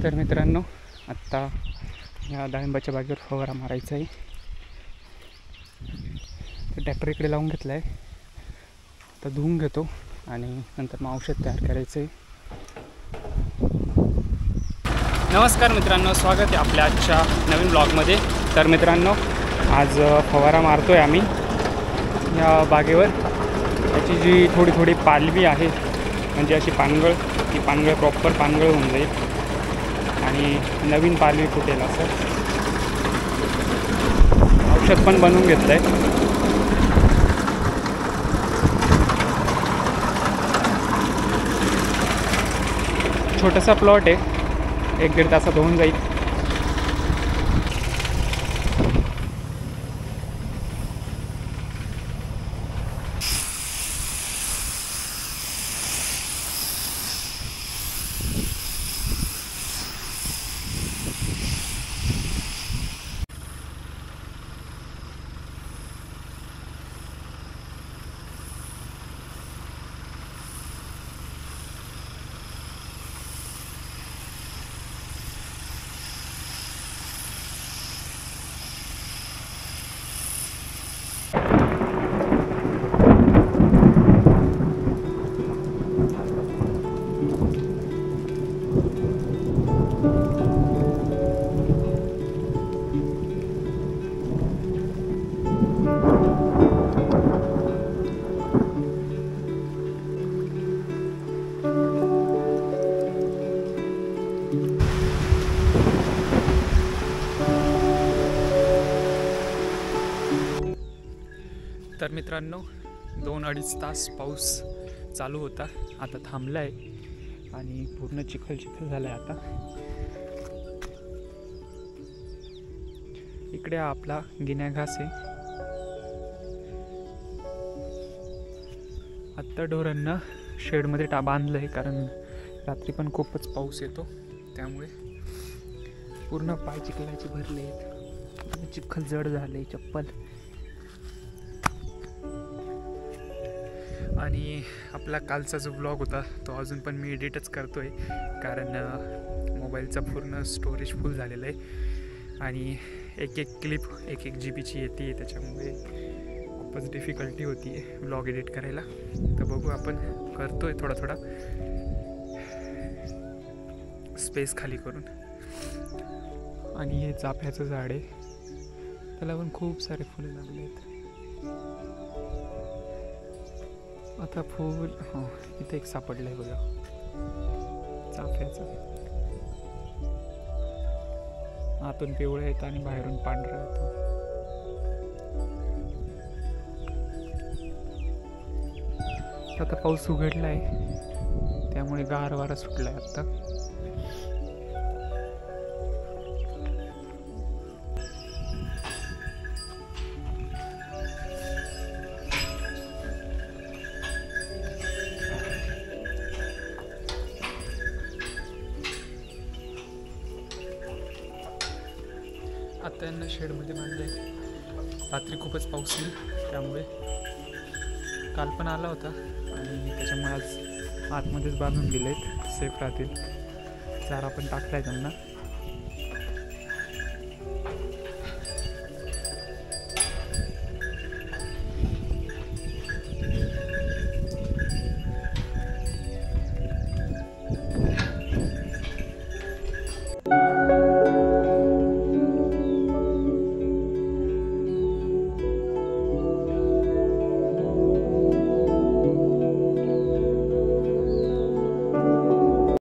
तर मित्रांनो, आत्ता या डाळिंबाच्या बागेवर फवारा मारायचा आहे. तर ट्रॅक्टर इकडे लावून घेतला आहे. तर धुवून घेतो आणि नंतर मग औषध तयार करायचं आहे. नमस्कार मित्रांनो, स्वागत आहे आपल्या आजच्या नवीन ब्लॉगमध्ये. तर मित्रांनो, आज फवारा मारतो आहे आम्ही या बागेवर. याची जी थोडी थोडी पालवी आहे, म्हणजे अशी पानगळ, ती पानगळ प्रॉपर पानगळ होऊन जाईल आणि नवीन पालवी फुटेल असं. औषध पण बनवून घेतलं आहे. छोटासा प्लॉट आहे, 1-1.5 तासात होऊन जाईल. तर मित्रांनो, 2-2.5 तास पाऊस चालू होता, आता थांबला आहे आणि पूर्ण चिखल झाला आहे. आता इकडे आपला गिन्या घास आहे. आत्ता ढोरांना शेडमध्ये बांधलं आहे, कारण रात्री पण खूपच पाऊस येतो, त्यामुळे पूर्ण पाय चिखलाचे भरले आहेत. चिखल जड झाले, चप्पल. आणि आपला कालचा जो ब्लॉग होता तो अजून पण मी एडिटच करतो आहे, कारण मोबाईलचा पूर्ण स्टोरेज फुल झालेलं आहे आणि एक क्लिप 1 GB येते, त्याच्यामुळे खूपच डिफिकल्टी होती आहे ब्लॉग एडिट करायला. तर बघू, आपण करतो आहे थोडा स्पेस खाली करून. आणि हे चाफ्याचं झाड आहे, त्याला पण खूप सारे फुलं लागले आहेत. आता फूल इथे एक सापडलं आहे बघा, चाफ्याचं. आतून पिवळं येतं आणि बाहेरून पांढरं येतं. आता पाऊस उघडला आहे, त्यामुळे गार वारा सुटला आहे आता. आता यांना शेडमध्ये बांधले. रात्री खूपच पाऊस येईल, त्यामुळे काल पण आला होता आणि त्याच्यामुळे आज आतमध्येच बांधून दिले आहेत, सेफ राहतील. चारा पण टाकला आहे त्यांना.